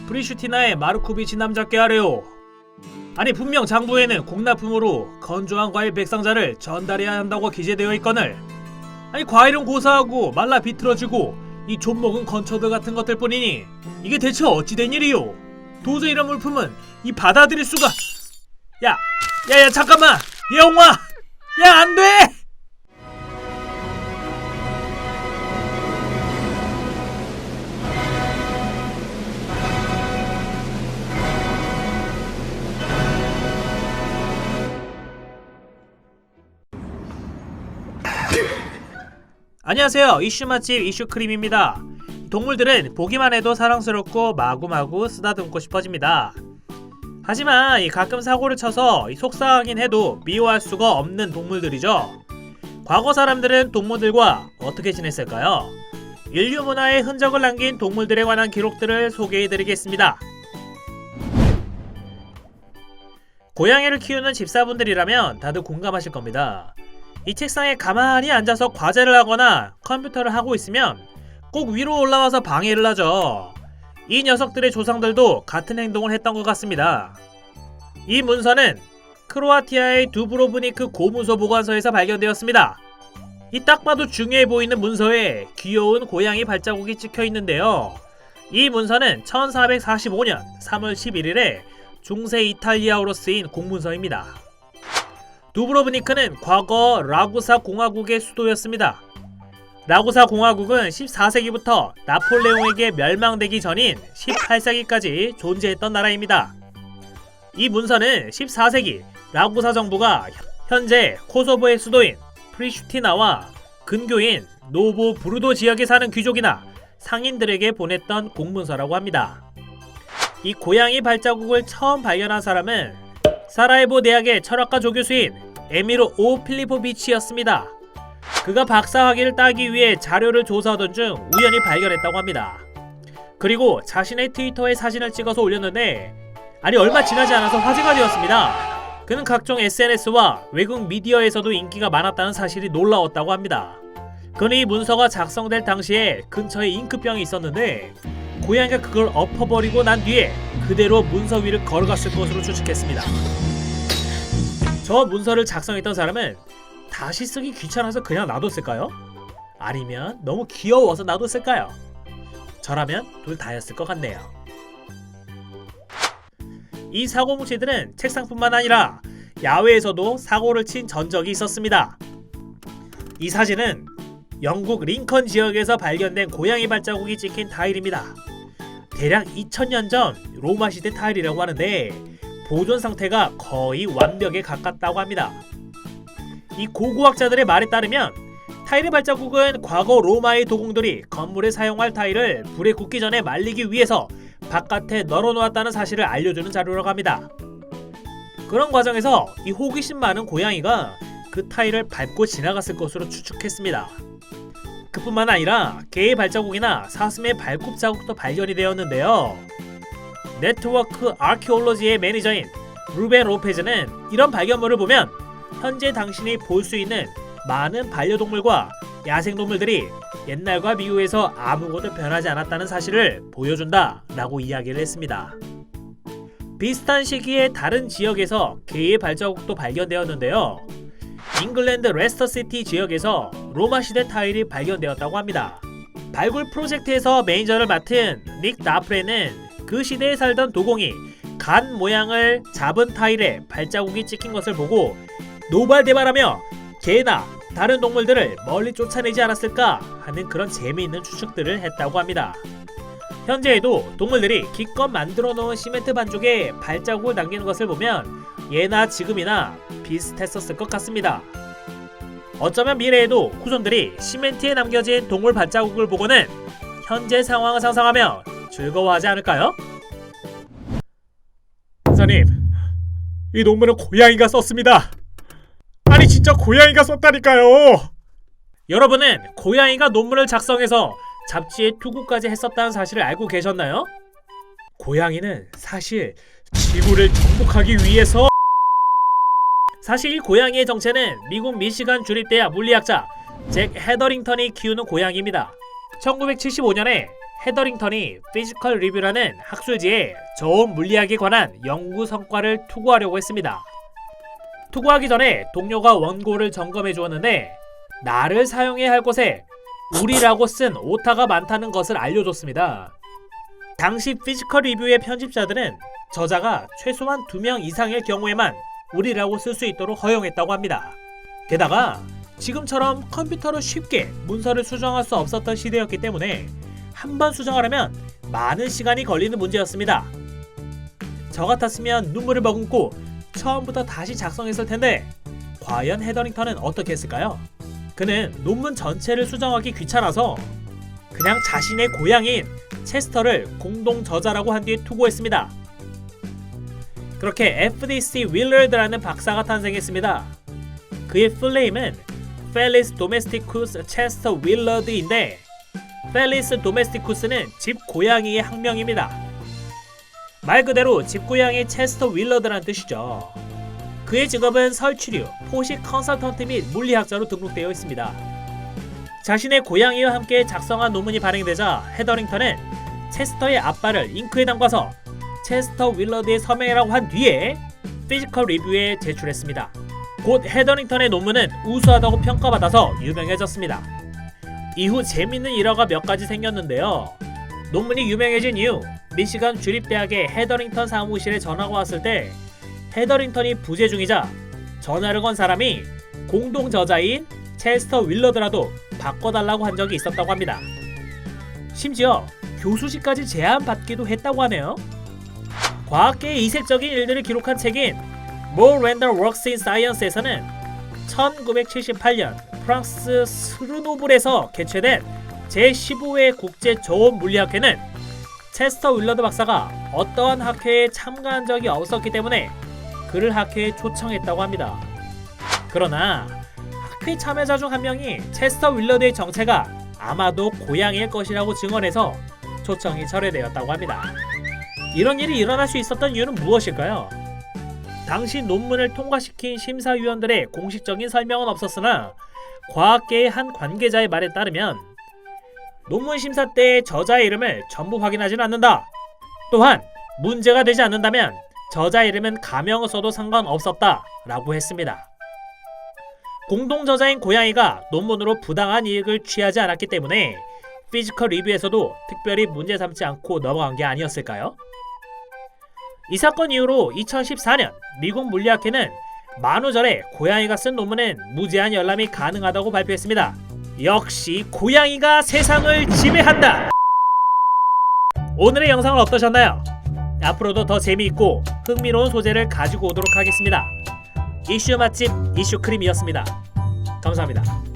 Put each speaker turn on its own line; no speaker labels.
프리슈티나의 마르코비치 남작게 하래요. 아니 분명 장부에는 공납품으로 건조한 과일 100상자를 전달해야 한다고 기재되어 있거늘 아니 과일은 고사하고 말라 비틀어지고 이 좀먹은 건초들 같은 것들 뿐이니 이게 대체 어찌된 일이요? 도저히 이런 물품은 이 받아들일 수가... 야 잠깐만! 예홍아! 야 안돼! 안녕하세요. 이슈 맛집 이슈크림입니다. 동물들은 보기만 해도 사랑스럽고 마구마구 쓰다듬고 싶어집니다. 하지만 가끔 사고를 쳐서 속상하긴 해도 미워할 수가 없는 동물들이죠. 과거 사람들은 동물들과 어떻게 지냈을까요? 인류 문화에 흔적을 남긴 동물들에 관한 기록들을 소개해드리겠습니다. 고양이를 키우는 집사분들이라면 다들 공감하실 겁니다. 이 책상에 가만히 앉아서 과제를 하거나 컴퓨터를 하고 있으면 꼭 위로 올라와서 방해를 하죠. 이 녀석들의 조상들도 같은 행동을 했던 것 같습니다. 이 문서는 크로아티아의 두브로브니크 고문서 보관소에서 발견되었습니다. 이 딱 봐도 중요해 보이는 문서에 귀여운 고양이 발자국이 찍혀 있는데요. 이 문서는 1445년 3월 11일에 중세 이탈리아어로 쓰인 공문서입니다. 두브로브니크는 과거 라구사 공화국의 수도였습니다. 라구사 공화국은 14세기부터 나폴레옹에게 멸망되기 전인 18세기까지 존재했던 나라입니다. 이 문서는 14세기 라구사 정부가 현재 코소보의 수도인 프리슈티나와 근교인 노보 브루도 지역에 사는 귀족이나 상인들에게 보냈던 공문서라고 합니다. 이 고양이 발자국을 처음 발견한 사람은 사라예보 대학의 철학과 조교수인 에미로 오 필리포비치였습니다. 그가 박사학위를 따기 위해 자료를 조사하던 중 우연히 발견했다고 합니다. 그리고 자신의 트위터에 사진을 찍어서 올렸는데 얼마 지나지 않아서 화제가 되었습니다. 그는 각종 SNS와 외국 미디어에서도 인기가 많았다는 사실이 놀라웠다고 합니다. 그는 이 문서가 작성될 당시에 근처에 잉크병이 있었는데 고양이가 그걸 엎어버리고 난 뒤에 그대로 문서 위를 걸어갔을 것으로 추측했습니다. 저 문서를 작성했던 사람은 다시 쓰기 귀찮아서 그냥 놔뒀을까요? 아니면 너무 귀여워서 놔뒀을까요? 저라면 둘 다였을 것 같네요. 이 사고뭉치들은 책상뿐만 아니라 야외에서도 사고를 친 전적이 있었습니다. 이 사진은 영국 링컨 지역에서 발견된 고양이 발자국이 찍힌 타일입니다. 대략 2000년 전 로마 시대 타일이라고 하는데 보존 상태가 거의 완벽에 가깝다고 합니다. 이 고고학자들의 말에 따르면 타일의 발자국은 과거 로마의 도공들이 건물에 사용할 타일을 불에 굽기 전에 말리기 위해서 바깥에 널어놓았다는 사실을 알려주는 자료라고 합니다. 그런 과정에서 이 호기심 많은 고양이가 그 타일을 밟고 지나갔을 것으로 추측했습니다. 그뿐만 아니라 개의 발자국이나 사슴의 발굽 자국도 발견이 되었는데요. 네트워크 아키올로지의 매니저인 루벤 로페즈는 이런 발견물을 보면 현재 당신이 볼 수 있는 많은 반려동물과 야생동물들이 옛날과 비교해서 아무것도 변하지 않았다는 사실을 보여준다 라고 이야기를 했습니다. 비슷한 시기에 다른 지역에서 개의 발자국도 발견되었는데요. 잉글랜드 레스터시티 지역에서 로마 시대 타일이 발견되었다고 합니다. 발굴 프로젝트에서 매니저를 맡은 닉 나프레는 그 시대에 살던 도공이 간 모양을 잡은 타일에 발자국이 찍힌 것을 보고 노발대발하며 개나 다른 동물들을 멀리 쫓아내지 않았을까 하는 그런 재미있는 추측들을 했다고 합니다. 현재에도 동물들이 기껏 만들어 놓은 시멘트 반죽에 발자국을 남기는 것을 보면 예나 지금이나 비슷했었을 것 같습니다. 어쩌면 미래에도 후손들이 시멘트에 남겨진 동물 발자국을 보고는 현재 상황을 상상하며 즐거워하지 않을까요? 선생님, 이 논문은 고양이가 썼습니다. 아니 진짜 고양이가 썼다니까요. 여러분은 고양이가 논문을 작성해서 잡지에 투고까지 했었다는 사실을 알고 계셨나요? 고양이는 사실 지구를 정복하기 위해서... 사실 이 고양이의 정체는 미국 미시간 주립대학 물리학자 잭 헤더링턴이 키우는 고양이입니다. 1975년에 헤더링턴이 피지컬 리뷰라는 학술지에 저온 물리학에 관한 연구 성과를 투고하려고 했습니다. 투고하기 전에 동료가 원고를 점검해 주었는데 나를 사용해야 할 곳에 우리라고 쓴 오타가 많다는 것을 알려줬습니다. 당시 피지컬 리뷰의 편집자들은 저자가 최소한 2명 이상일 경우에만 우리라고 쓸 수 있도록 허용했다고 합니다. 게다가 지금처럼 컴퓨터로 쉽게 문서를 수정할 수 없었던 시대였기 때문에 한 번 수정하려면 많은 시간이 걸리는 문제였습니다. 저 같았으면 눈물을 머금고 처음부터 다시 작성했을 텐데 과연 헤더링턴은 어떻게 했을까요? 그는 논문 전체를 수정하기 귀찮아서 그냥 자신의 고향인 체스터를 공동 저자라고 한 뒤에 투고했습니다. 그렇게 FDC 윌러드라는 박사가 탄생했습니다. 그의 풀네임은 펠리스 도메스티쿠스 체스터 윌러드인데 펠리스 도메스티쿠스는 집 고양이의 학명입니다. 말 그대로 집 고양이 체스터 윌러드란 뜻이죠. 그의 직업은 설치류, 포식 컨설턴트 및 물리학자로 등록되어 있습니다. 자신의 고양이와 함께 작성한 논문이 발행되자 헤더링턴은 체스터의 앞발을 잉크에 담가서 체스터 윌러드의 서명이라고 한 뒤에 피지컬 리뷰에 제출했습니다. 곧 헤더링턴의 논문은 우수하다고 평가받아서 유명해졌습니다. 이후 재밌는 일화가 몇 가지 생겼는데요. 논문이 유명해진 이후 미시간 주립대학의 헤더링턴 사무실에 전화가 왔을 때 헤더링턴이 부재 중이자 전화를 건 사람이 공동 저자인 체스터 윌러드라도 바꿔달라고 한 적이 있었다고 합니다. 심지어 교수직까지 제안받기도 했다고 하네요. 과학계의 이색적인 일들을 기록한 책인 More Random Works in Science에서는 1978년 프랑스 스르노블에서 개최된 제15회 국제 저온 물리학회는 체스터 윌러드 박사가 어떠한 학회에 참가한 적이 없었기 때문에 그를 학회에 초청했다고 합니다. 그러나 학회 참여자 중 한 명이 체스터 윌러드의 정체가 아마도 고양이일 것이라고 증언해서 초청이 철회되었다고 합니다. 이런 일이 일어날 수 있었던 이유는 무엇일까요? 당시 논문을 통과시킨 심사위원들의 공식적인 설명은 없었으나 과학계의 한 관계자의 말에 따르면 논문 심사 때 저자의 이름을 전부 확인하지는 않는다. 또한 문제가 되지 않는다면 저자 이름은 가명을 써도 상관없었다 라고 했습니다. 공동 저자인 고양이가 논문으로 부당한 이익을 취하지 않았기 때문에 피지컬 리뷰에서도 특별히 문제 삼지 않고 넘어간 게 아니었을까요? 이 사건 이후로 2014년 미국 물리학회는 만우절에 고양이가 쓴 논문은 무제한 열람이 가능하다고 발표했습니다. 역시 고양이가 세상을 지배한다! 오늘의 영상은 어떠셨나요? 앞으로도 더 재미있고 흥미로운 소재를 가지고 오도록 하겠습니다. 이슈 맛집 이슈크림이었습니다. 감사합니다.